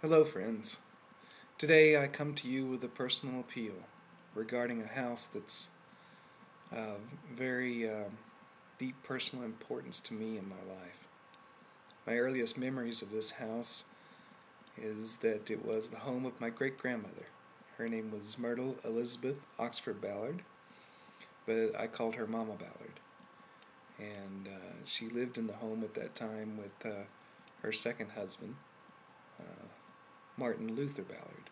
Hello, friends. Today I come to you with a personal appeal regarding a house that's of very deep personal importance to me in my life. My earliest memories of this house is that it was the home of my great grandmother. Her name was Myrtle Elizabeth Oxford Ballard, but I called her Mama Ballard. And she lived in the home at that time with her second husband, uh, Martin Luther Ballard.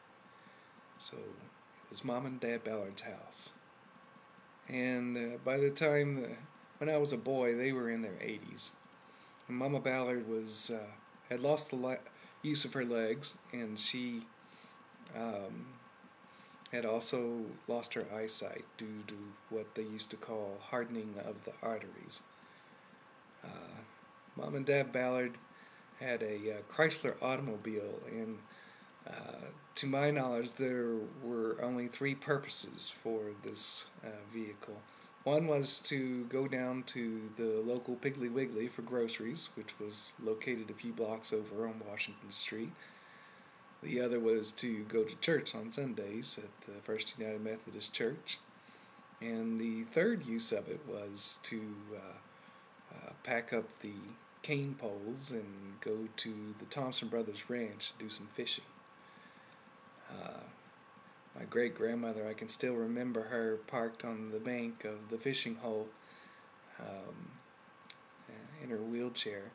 So it was Mom and Dad Ballard's house. And by the time when I was a boy, they were in their 80s. And Mama Ballard was had lost the use of her legs, and she um, had also lost her eyesight due to what they used to call hardening of the arteries. Uh, Mom and Dad Ballard had a Chrysler automobile, and to my knowledge, there were only three purposes for this vehicle. One was to go down to the local Piggly Wiggly for groceries, which was located a few blocks over on Washington Street. The other was to go to church on Sundays at the First United Methodist Church. And the third use of it was to pack up the cane poles and go to the Thompson Brothers Ranch to do some fishing. Uh, my great grandmother, I can still remember her parked on the bank of the fishing hole um, in her wheelchair,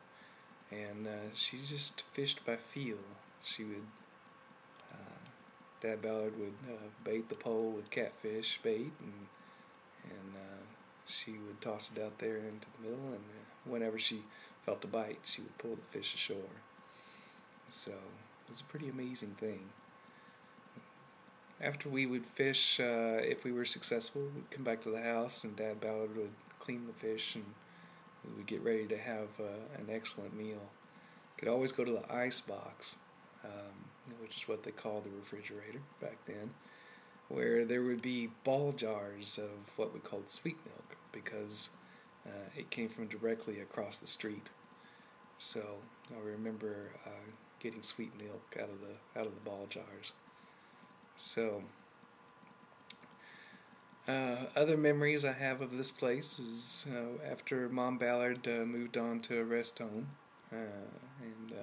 and she just fished by feel. She would, Dad Ballard would bait the pole with catfish bait, and she would toss it out there into the middle, and whenever she felt a bite, she would pull the fish ashore. So it was a pretty amazing thing. After we would fish, if we were successful, we'd come back to the house and Dad Ballard would clean the fish and we would get ready to have an excellent meal. Could always go to the ice box, which is what they called the refrigerator back then, where there would be ball jars of what we called sweet milk because it came from directly across the street. So I remember getting sweet milk out of the ball jars. So, other memories I have of this place is after Mom Ballard moved on to a rest home, and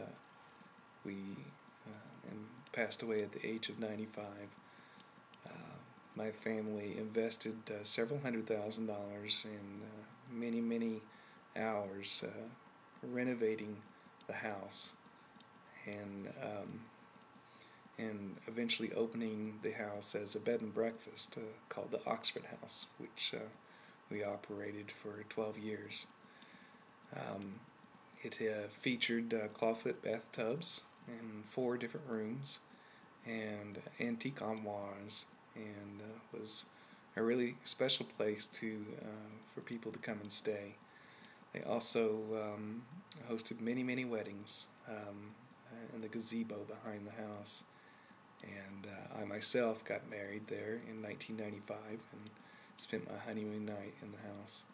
we and passed away at the age of 95. Uh, my family invested several $100,000 in many hours renovating the house, and eventually opening the house as a bed and breakfast called the Oxford House, which we operated for 12 years. Um, it featured clawfoot bathtubs in 4 different rooms and antique armoires, and was a really special place for people to come and stay. They also hosted many weddings in the gazebo behind the house. And I myself got married there in 1995 and spent my honeymoon night in the house.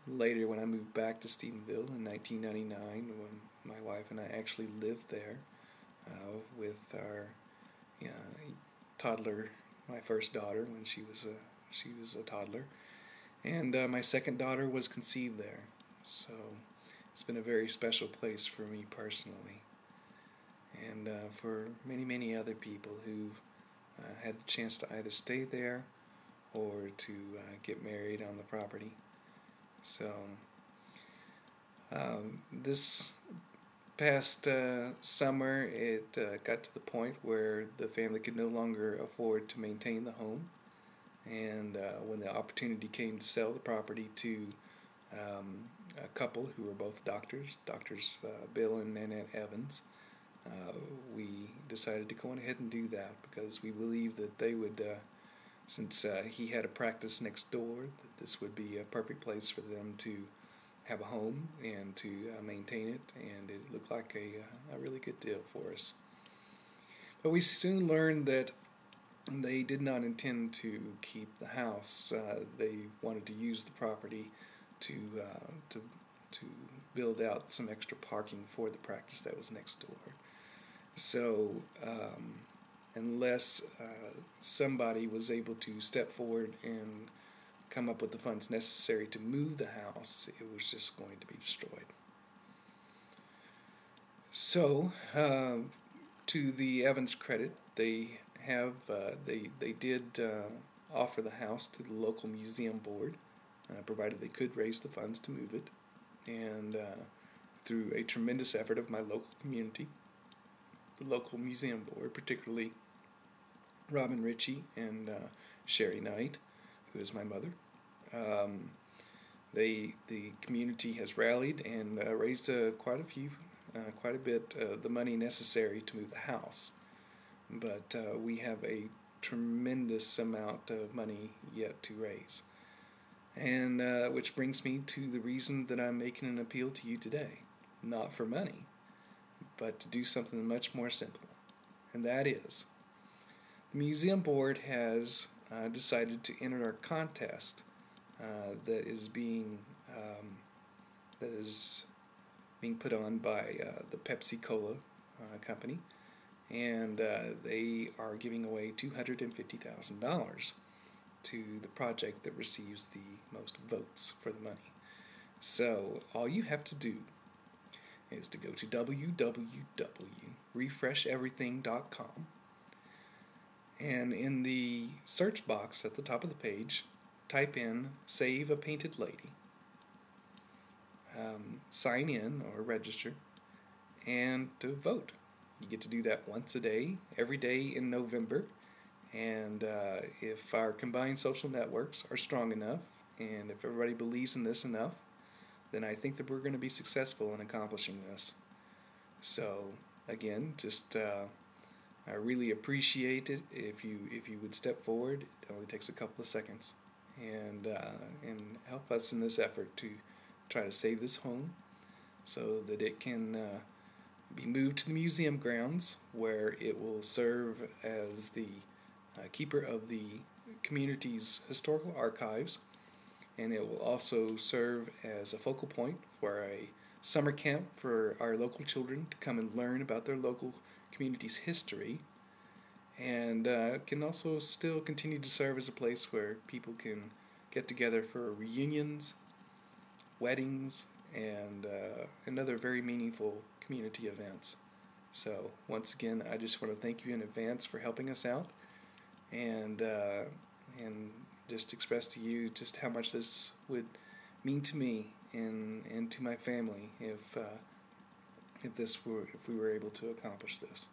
Later, when I moved back to Stephenville in 1999, when my wife and I actually lived there with our toddler, my first daughter, when she was a toddler, and my second daughter was conceived there. So it's been a very special place for me personally, and for many other people who've had the chance to either stay there or to get married on the property. So this past summer, it got to the point where the family could no longer afford to maintain the home, and when the opportunity came to sell the property to a couple who were both doctors, Bill and Nanette Evans, we decided to go on ahead and do that because we believed that they would, since he had a practice next door, that this would be a perfect place for them to have a home and to maintain it, and it looked like a really good deal for us. But we soon learned that they did not intend to keep the house. They wanted to use the property to to build out some extra parking for the practice that was next door. So unless somebody was able to step forward and come up with the funds necessary to move the house, it was just going to be destroyed. So, to the Evans' credit, they have they did offer the house to the local museum board, provided they could raise the funds to move it, and through a tremendous effort of my local community, the local museum board, particularly Robin Ritchie and Sherry Knight, who is my mother. The community has rallied and raised quite a bit the money necessary to move the house, but we have a tremendous amount of money yet to raise, and which brings me to the reason that I'm making an appeal to you today, not for money, but to do something much more simple, and that is the museum board has decided to enter our contest that is being put on by the Pepsi Cola company, and they are giving away $250,000 to the project that receives the most votes for the money. So all you have to do is to go to www.refresheverything.com, and in the search box at the top of the page, type in Save a Painted Lady, sign in or register, and to vote. You get to do that once a day, every day in November, and if our combined social networks are strong enough, and if everybody believes in this enough, then I think that we're going to be successful in accomplishing this. So, again, just I really appreciate it if you would step forward. It only takes a couple of seconds, and help us in this effort to try to save this home so that it can be moved to the museum grounds, where it will serve as the keeper of the community's historical archives, and it will also serve as a focal point for a summer camp for our local children to come and learn about their local community's history, and can also still continue to serve as a place where people can get together for reunions, weddings, and other very meaningful community events. So once again, I just want to thank you in advance for helping us out, and just express to you just how much this would mean to me and to my family if we were able to accomplish this.